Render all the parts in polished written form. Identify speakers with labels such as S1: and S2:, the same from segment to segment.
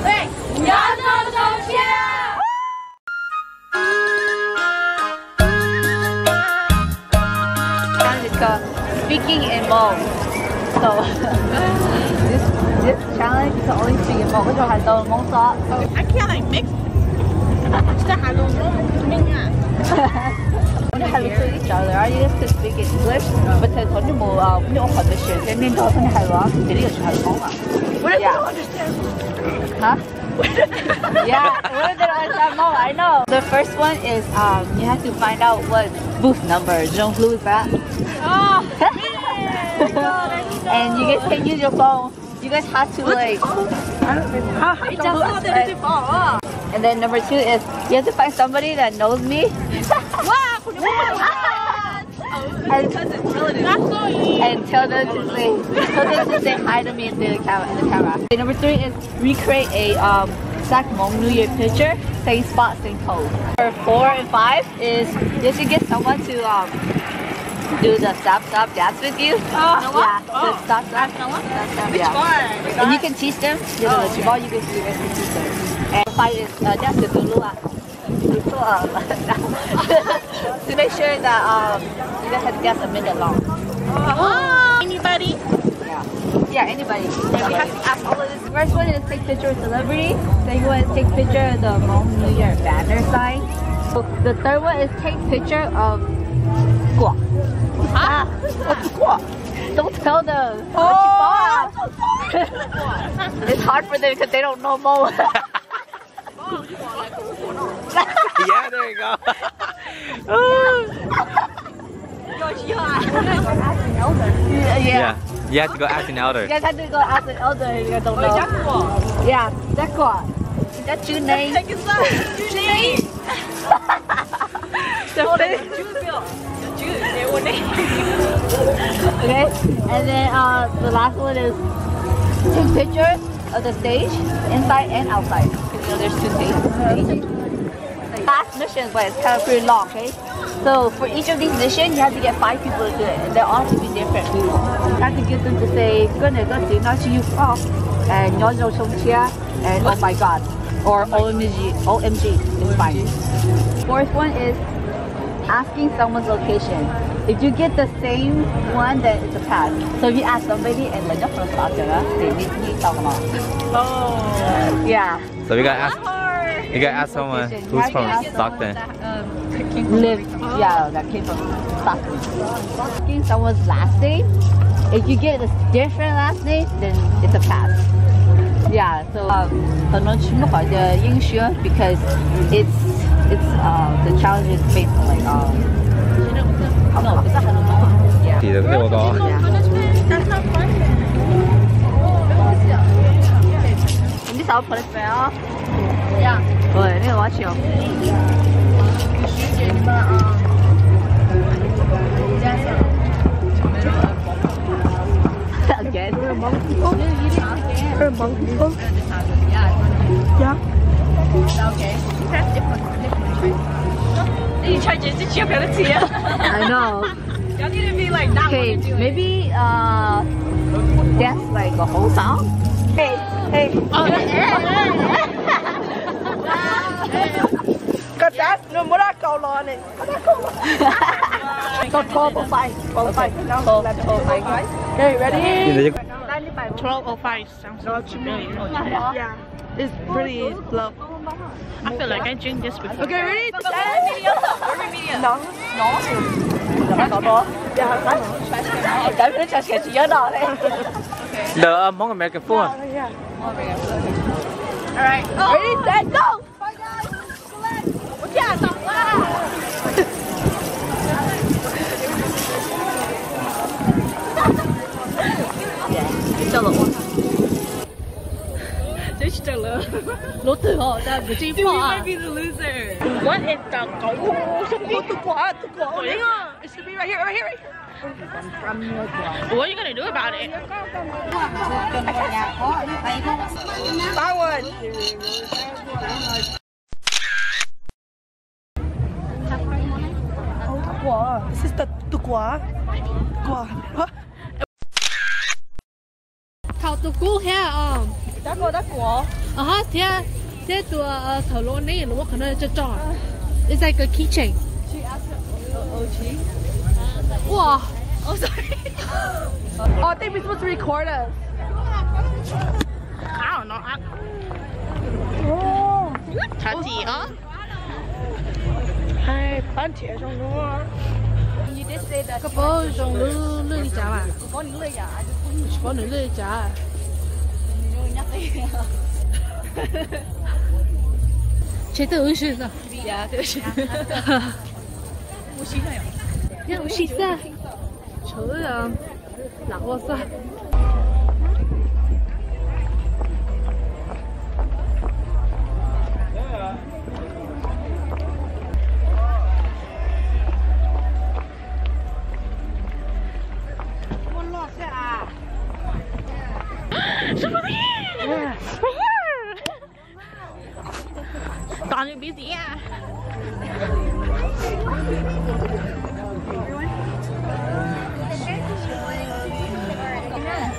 S1: 对，扬州中秋。
S2: It's called speaking in Hmong. So this challenge you can only speak in Hmong. 就係到蒙索。
S1: I can't like mix. 即係係咯，明啊。
S2: You have to each other. You just to speak in English, but 佢哋冇我學嘅學生面對真係話，佢呢個全係講啊。
S1: What if you don't understand?
S2: Huh? Yeah, what did I understand more? I know. The first one is you have to find out what booth number. Don't lose that.
S1: Oh,
S2: and you guys can use your phone. You guys have to like. And then number 2 is you have to find somebody that knows me. And tell them to say hi to me in the camera. Okay, number 3 is recreate a Sacramento Hmong New Year picture, same spot, same pose. Number 4 and 5 is you should get someone to do the stop dance with you. Yeah, the stop.
S1: Which one?
S2: And you can teach them. You know, you guys can teach them. And 5 is that's the Tulua. To make sure that you guys have to guess a minute long.
S1: Anybody?
S2: Yeah, anybody. And we have to ask all of this. The first one is take picture of celebrity. Second one is take picture of the Hmong New Year banner sign. So the third one is take picture of guac. What's guac? Don't tell them. It's hard for them because they don't know Hmong.
S3: Yeah, there you go. Yeah, you have to go ask an elder.
S2: You guys have to go ask an elder if you guys don't know. Yeah, that's what. Is that your name? Okay, and then the last one is take pictures of the stage, inside and outside. You know, there's 2 stages. Last mission, but it's kind of pretty long, okay? So for each of these missions, you have to get 5 people to do it, and they all have to be different people. You have to get them to say, "Good night, good night, not you off," and "Y'all know and "Oh my God," or "OMG," is fine. Fourth one is asking someone's location. If you get the same one, then it's a pass. So if you ask somebody and they're not from Stockton, they need someone else.
S1: Oh.
S2: Yeah.
S3: So we gotta ask someone who's from Stockton.
S2: That came from Stockton. Asking someone's last name. If you get a different last name, then it's a pass. Yeah. So 很多全部考的英语 because it's the challenge is based on like no, 不是很多 yeah.
S3: 記得俾我講。
S2: 呢首 put it fair. Yeah. 對，呢個我一次。Again. Yeah. Okay.
S1: You try to teach your ability.
S2: I know.
S1: Y'all need to be like not
S2: Okay, maybe that's like a whole song. Hey.
S1: Oh,
S4: Cause that's no more that go on it.
S2: Go 12:05. 12:05, guys. Okay, ready?
S1: 12:05 sounds familiar.
S4: Yeah, it's pretty low.
S1: I feel like I drank this before.
S4: Okay, ready?
S2: No.
S3: The Hmong American food.
S1: Alright.
S2: Ready, set, go! Nó từ họ ra của chim
S1: You might be the loser. What in the
S4: It should be right here, right here.
S1: What are you gonna do about it?
S4: Buy one. This is the quả.
S5: Thảo tục cũ here
S1: It's like a keychain. Wow.
S4: Oh, sorry. Oh, I think we're supposed to record us.
S1: I don't know. Touchy, huh?
S4: Hi, bạn trẻ trong đó.
S2: You did say that.
S1: Cái bố trong lưỡi chả mà.
S2: Có những lời giả.
S1: Có những lưỡi chả. chế tự ứng xử sao?
S2: Yeah, tự xử.
S1: Ya, ushi sa. Trời ơi, lạc quá sao? Toàn những bí gì à?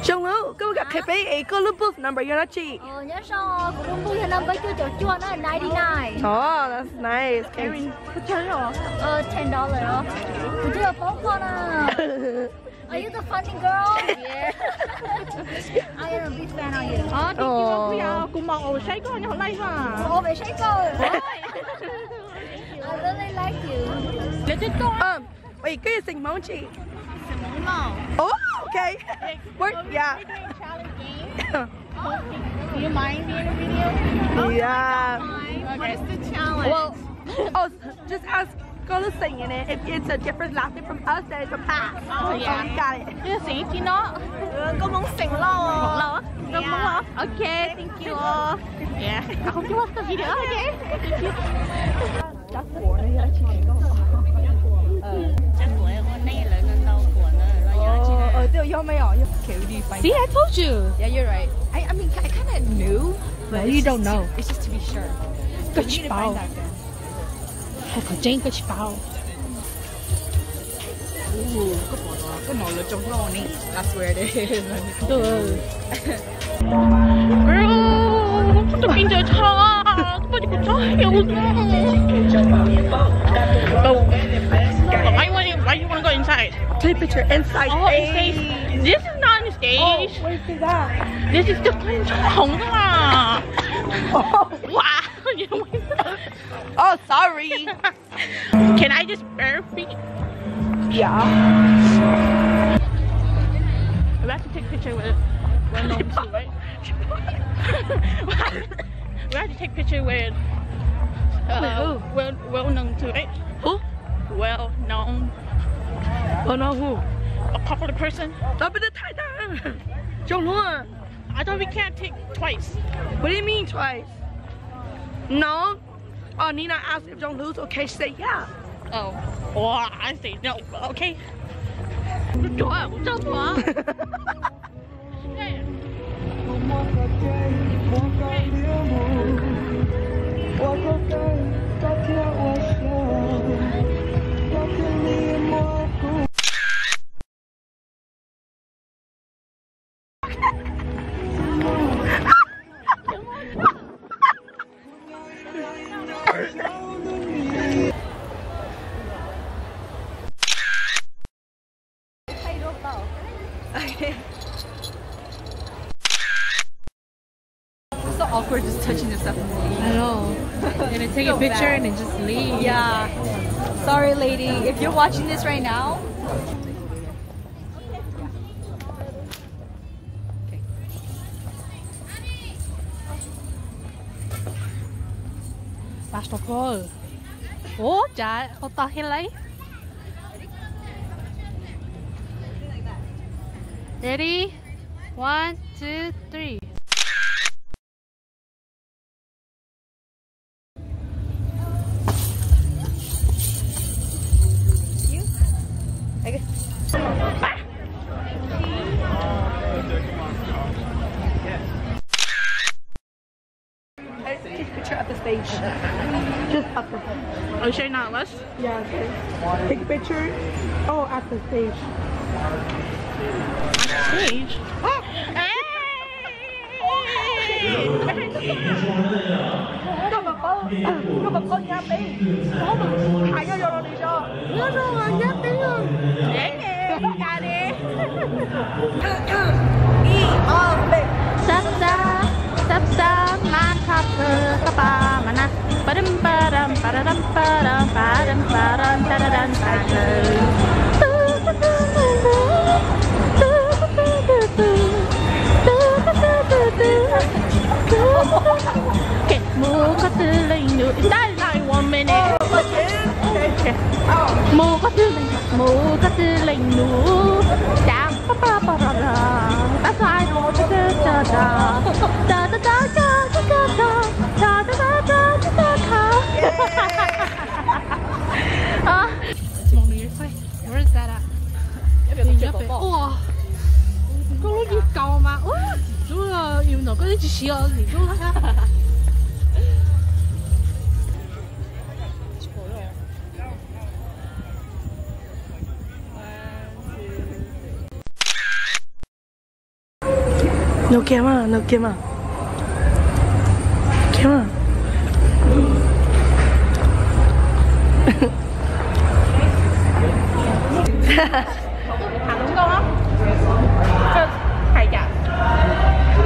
S4: Trung Hữu, có gặp cái bé có lúc book number you not cheap.
S2: Nhớ sao cũng mua number cho chỗ chua nó 99.
S4: Oh, that's nice.
S2: $10 đó. Would you have popcorn? Are you the funny girl? Yeah. I am a big fan of you.
S1: Thank you. Bây giờ cùng mong ổ say có nhau lây hả?
S2: Ồ, vậy say coi. I really like you.
S1: Để tôi coi.
S4: Wait, cái gì sinh mong chị?
S1: Đúng không?
S4: Oh, okay. We're, yeah.
S1: Do you mind being a video?
S4: Yeah.
S1: What is the challenge?
S4: Well, oh, just ask girl to sing in it. If it's a different laughter from us, then it's a pass.
S1: Oh, yeah.
S4: You got it.
S1: Cái gì chứ nó?
S4: Có muốn sing lo.
S1: Một lâu á? Đúng không? Okay, thank you. Yeah. Không chú watch the video, okay? Thank you.
S2: Chắc của nó nhớ chị có.
S1: Chắc của em hôm nay là lần đầu của nó nhớ chị.
S2: Tiêu do mấy ở kiểu đi phải.
S1: See, I told you.
S2: Yeah, you're right. I mean, I kind of knew, but
S1: No, you don't know.
S2: It's just to be sure.
S1: Cái
S2: We need to
S1: bao.
S2: find out then.
S1: Hay có trên cái bao.
S2: Cái màu là trong lon ấy. That's where it is.
S1: Girl, the beans are hot. What you trying? Why you wanna go inside?
S4: Take a picture inside.
S1: Oh, it says this is not the stage.
S4: Oh, what is that?
S1: This is the French home. Wow.
S4: Oh, sorry.
S1: Can I just bare feet?
S4: Yeah.
S1: We have to take a picture with well known too, right? We have to take a picture with well known too, right?
S4: Who?
S1: Well known.
S4: Oh no, who?
S1: A popular person.
S4: Up in the Titan. Jung Hua.
S1: I thought we can't take twice.
S4: What do you mean twice? No. Oh, Nina asked if Jung Hoo's okay. She said yeah.
S1: Oh. Well, I say no. Okay. Trời, sao quá?
S2: It's so awkward just touching yourself and leaving.
S1: I know. You're gonna take a picture and then just leave.
S2: Yeah. Sorry, lady. If you're watching this right now.
S1: Last of all. Oh, chả, có to hết lấy. Ready? 1, 2, 3.
S4: Take a picture at the stage. Just up the stage.
S1: Are you sure not less?
S4: Yeah, okay. Take a picture. Oh, at the stage.
S1: Stage?
S4: Có một con nháp đi. Có một hai cái vô đi cho. Nhớ rồi mà nháp đi rồi. Dễ nghe. Ra đi.
S1: Sapsa, sapsa, makapur kapamana. Padam padam padam padam padam padam tadam okay, move to the new. That's like 1 minute. Okay. Move to the new. Down, pa pa pa pa pa. That's why I know da da da da da da da da da da da da da. Hmong New Year play. Where is that at? Wow. Có lúc gì cầu mà. Đúng là yêu nó có cái gì đó gì đúng không?
S4: No camera, no camera. Camera.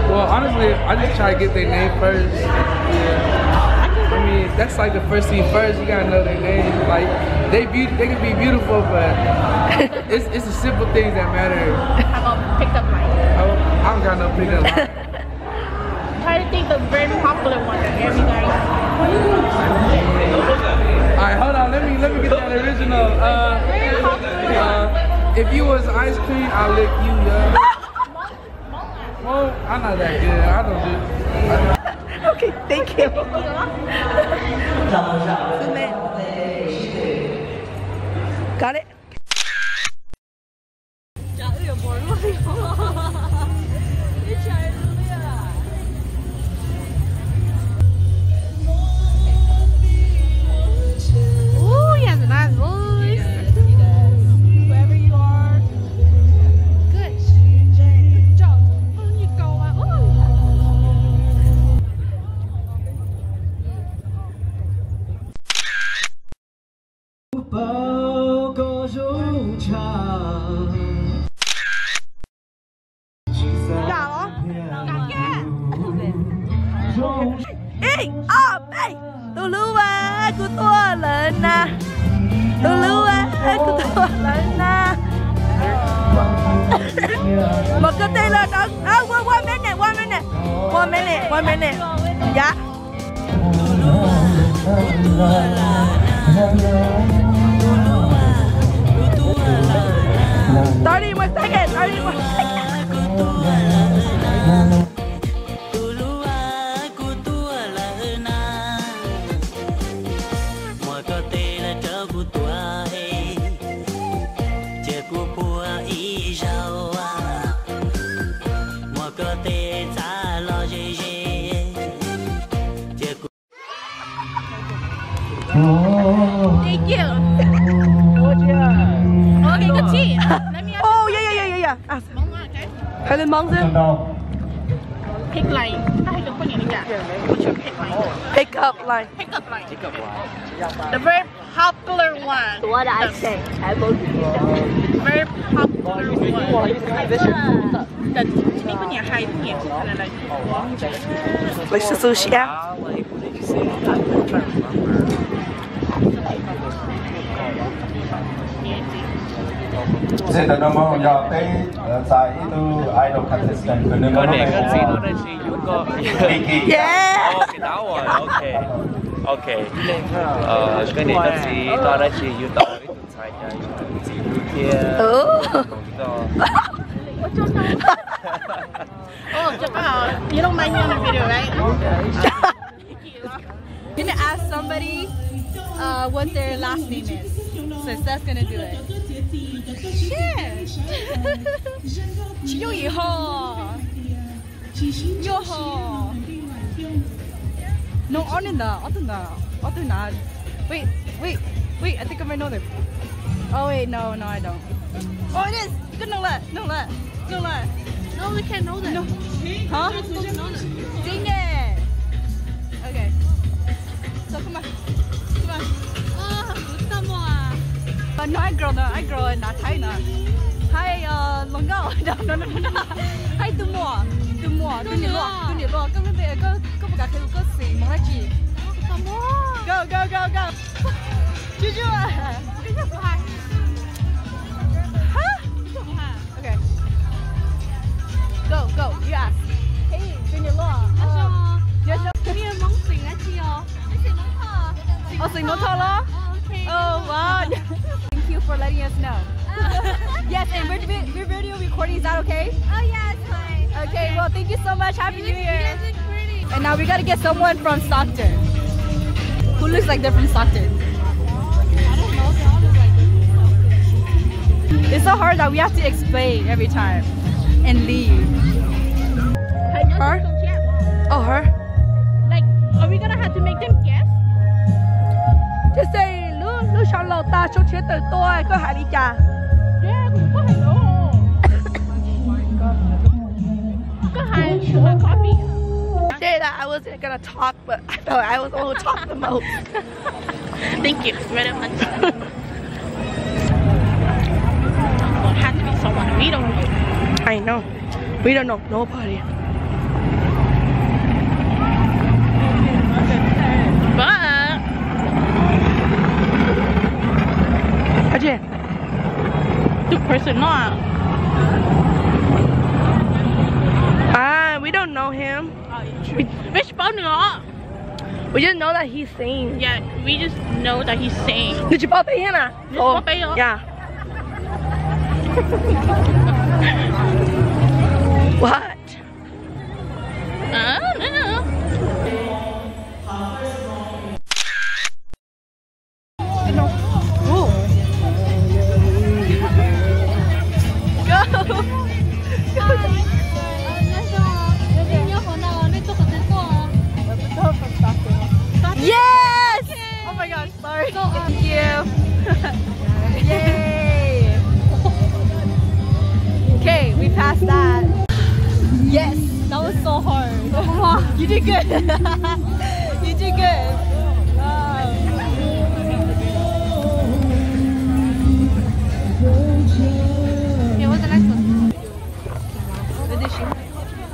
S5: Well, honestly, I just try to get their name first. Yeah. I mean, that's like the first thing first. You gotta know their name. Like they can be beautiful, but it's the simple things that matter.
S1: How about pickup line?
S5: I don't got no pickup line.
S1: Try to think the very popular one that every guy.
S5: Alright, hold on. Let me get that original. If you was ice cream, I'll lick you, yeah. Well, I'm not that good. I don't do.
S4: Okay, thank you. Got it?
S1: Oh, he has a nice voice. Whoever you are. Good. Good job. Oh, you go out.
S4: Ê, đây. Tôi lưu ba của tôi lên nè. Tôi lưu ba của tôi lên nè. Một cái tên là đó. One minute. Dạ. Sorry, one second.
S1: Thank you. Okay, good tea. Let me ask
S4: Oh, yeah.
S1: Mong à, okay.
S4: Hay lên mong chứ.
S1: Pick line. Ta hay được có những cái What's your pick line?
S4: Pick up line.
S1: Pick up line. The very popular one.
S2: What I say, I will do it.
S1: Very popular one. The ini punya hai punya ada lagi.
S4: Like sushi á.
S6: Xin được mong cho cái tại itu idol contestant của nước
S3: Có đẹp hơn gì nó đây gì cũng có.
S4: Yeah.
S3: Okay, that one. Okay. Okay. Cái này có gì đó là chỉ yêu tao ít sai nha. Chỉ yêu kia.
S1: Oh, you don't mind me on the video, right?
S7: You're gonna ask somebody what their last name is. So Steph's gonna do it. Shit! Yo-ho! No, 어른다. Wait, I think I might know them. Oh wait, no, I don't. Oh, it is! Good, no, let.
S1: No, we can't know that.
S7: No. Huh? Dang it! no, I grow in that China. Hi, Long Gao. No. Hi, Tu Mo. Tu Ni Lo. Có vấn đề có một cái có gì mà lại gì. Go. Chú. Huh? Okay. Go. You ask. Hey, Tu Ni Lo. Yes. Oh, sing no tala? Oh, wow. Thank you for letting us know. Yes, and we're video recording. Is that okay?
S8: Oh, yeah, it's fine.
S7: Okay, well, thank you so much. Happy New Year. And now we gotta get someone from Stockton. Who looks like they're from Stockton?
S8: I don't know. They all look like they're from Stockton.
S7: It's so hard that we have to explain every time and leave.
S1: Her? Oh, her? Like, are we gonna have to make them guess?
S4: Just say, lu shang lao ta số chế từ tôi có hai đi trà.
S1: Yeah, cũng có hai lỗ. Có hai coffee.
S4: I said that I wasn't gonna talk, but I felt I was going to talk the most.
S1: Thank you very much. Well, it has to be someone we don't know.
S4: I know. We don't know nobody.
S1: But
S4: Ajay.
S1: the person not.
S4: We don't know him.
S1: Which one not?
S4: We just know that he's singing.
S1: Yeah, we just know that he's saying.
S4: Did you pop it in?
S1: Oh,
S4: yeah. What?
S1: I don't know.
S7: Yes! Oh my gosh, sorry. Thank you. Yay! Okay, we passed that. Yes, that was so hard. You did good. You did good. Wow.
S8: Yeah, what's the next one?
S7: What did she?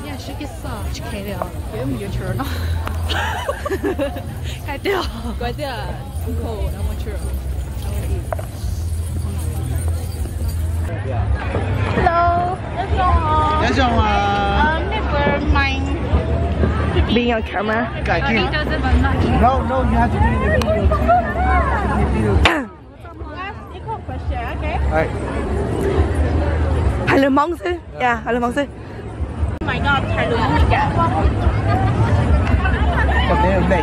S8: Yeah, she gets educated.
S7: Give me your turn.
S8: Cái điều.
S7: Quay tiêu à? Cool, I want your.
S1: Hello. Never mind.
S4: Being on camera.
S6: No, you have to be in the video.
S1: Ask equal question, okay?
S6: Alright.
S4: Hai lần mong sư. Yeah, hai lần mong sư.
S1: Oh my god, Thái Lũ gì cả.
S6: Có thể ở đây.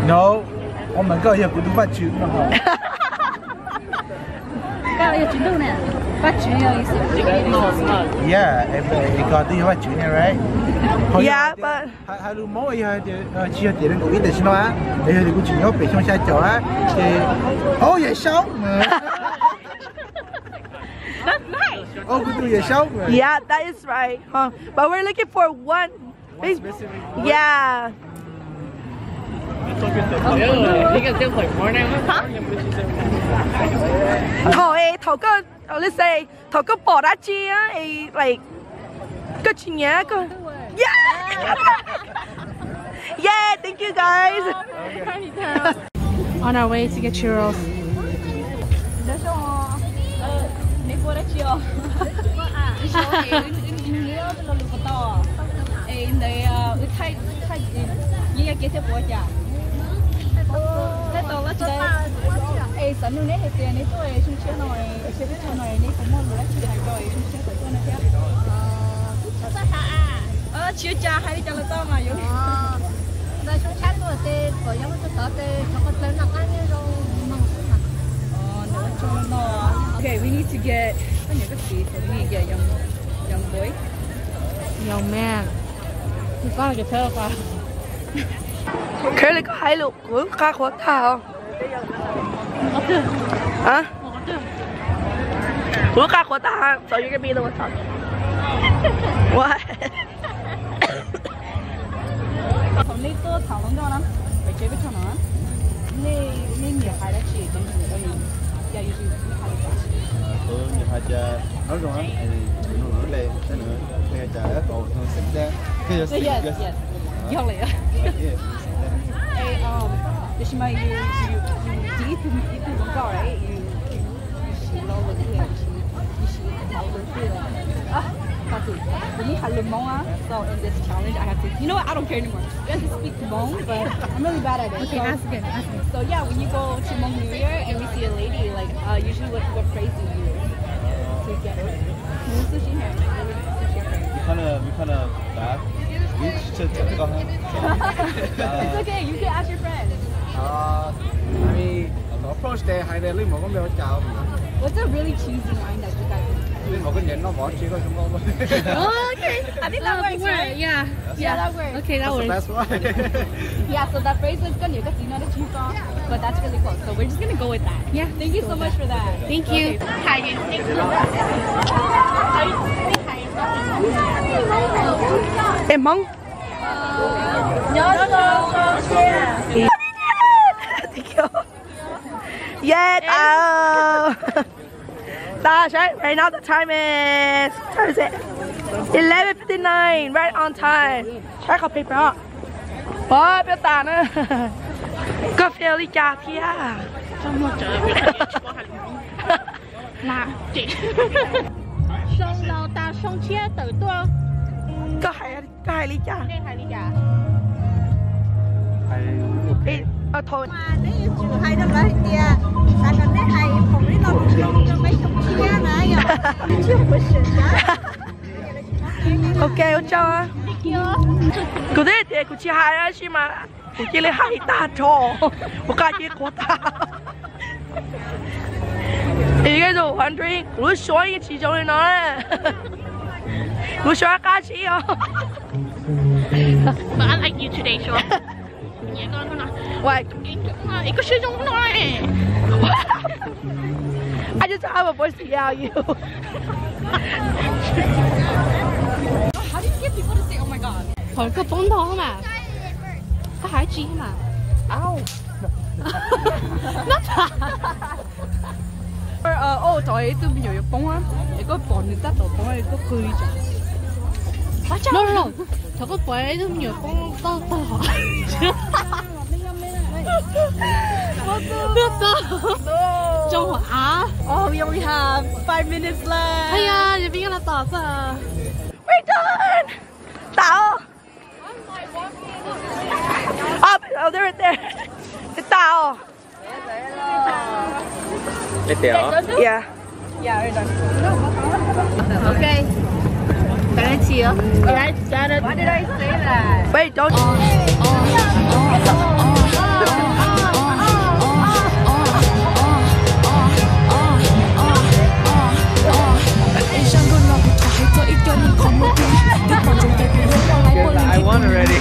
S6: No, 我们个也不读法剧了哈。
S7: Cái này chính nè. Phát triển nhiều ý思.
S6: Yeah, em có đi pháp剧nè, right?
S4: Yeah, but
S6: hai lu mẫu ấy chỉ tiền đến ít để xin nó, bây giờ thì cũng chỉ nhớ về trong xe chở á, thì ô vậy sống mà.
S1: That's nice.
S6: Oh, good to yourself.
S4: yeah, that is right. Huh? But we're looking for one. Yeah. Let's say, thầu có bỏ ra chia, like, có chi nhá, có. Yeah. Yeah, thank you guys.
S8: On our way to get churros.
S7: Chưa cha hay đi cho to mà vậy.
S8: Đây chúng chắc rồi thì có giống như tớ thì nó có tên là cái như rồi mong mà.
S7: Okay, we need to get. So we need to get young boy.
S8: Young man. Thì có là cái thơ qua.
S4: Cái này có hai lục của ca khóa thảo. Hả? Của ca khóa thảo. So you're gonna be the one talking. What?
S7: 同你多討論咗啦，你最不錯啦。你
S6: nói chung á thì nó lên cái nữa bây giờ ở cầu thường xịn ra cái giờ xịn
S7: Yes. You're like. Hey, this is my you deep Hmong girl, right? You see lo lo here. You see how we feel. That's it. When you have Hmong, so in this challenge, I have to. You know what? I don't care anymore. You have to speak Hmong, but I'm really bad at it.
S1: Okay, ask again.
S7: So yeah, when you go to Hmong New Year and we see a lady, like usually what phrase do you use to get her? Sushi hair.
S6: We kind of back.
S7: It's okay. You can ask your friends.
S6: I mean, approach there, hai đây lấy một con bèo chào.
S7: What's a really cheesy line that you guys?
S6: Lấy một cái nhện nó bỏ chỉ có chúng con.
S7: Okay, I think that works, right?
S1: Yeah.
S7: Yeah, that works.
S1: Okay, that works.
S6: That's why.
S7: Yeah, so that phrase is good. You know the cheese song, but that's really close. So we're just gonna go with that.
S1: Yeah.
S7: Thank you so much for that.
S1: Thank you.
S4: Em Hmong. Yeah. That's right. Right now the time is, what is it? 11:59. Right on time. ใช้ข้าวเปล่าโอ้ยเปรี้ยวตานะก็เฟลิกาเพีย
S1: 送老大送车豆多，
S4: ก็ให้ลิกา
S1: 呢係呢家。
S4: เอาโทน
S8: Nếu như chịu hay đâu lại kìa, tại cần đấy hay phòng đấy nó không cho mấy chục chia nữa giờ, chưa có sự đó.
S4: Ok, ông cho á. Cô thấy thì cô chỉ hai á, chứ mà cô chỉ lấy hai ta cho, cô cả chỉ có ta. Thì cái đồ hoàn toàn, cô nói cái chỉ cho nên nó, cô nói cả chỉ à.
S1: But I like you today, sure. Nhẹ con thôi nè.
S4: Wait,
S1: Ý có sử dụng nó này.
S4: I just have a voice to yell at you.
S7: How do you get people to say, "Oh my God"?
S1: 佢個風筒嘛，個海子嘛。
S7: Ow. Trời tôi bây giờ bóng á, để có bọn người ta tổ bóng này có cười chả.
S1: No, no, no. Thằng có quậy nó nhiều con to hỏi. Trong hỏa.
S7: Oh, we only have 5 minutes left.
S1: Hay à, giờ biết là tỏ sao.
S4: We're done. Tao. Oh, they're right there. It's Tao.
S3: Cái tiểu.
S4: Yeah.
S7: Yeah, we're done.
S1: Okay. Cái gì á? Cái đó.
S7: Why did I say that?
S4: Wait, don't.
S3: I won already.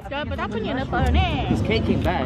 S1: Trời, bà đó có nhiều nợ tờ nè.
S3: This cake came back.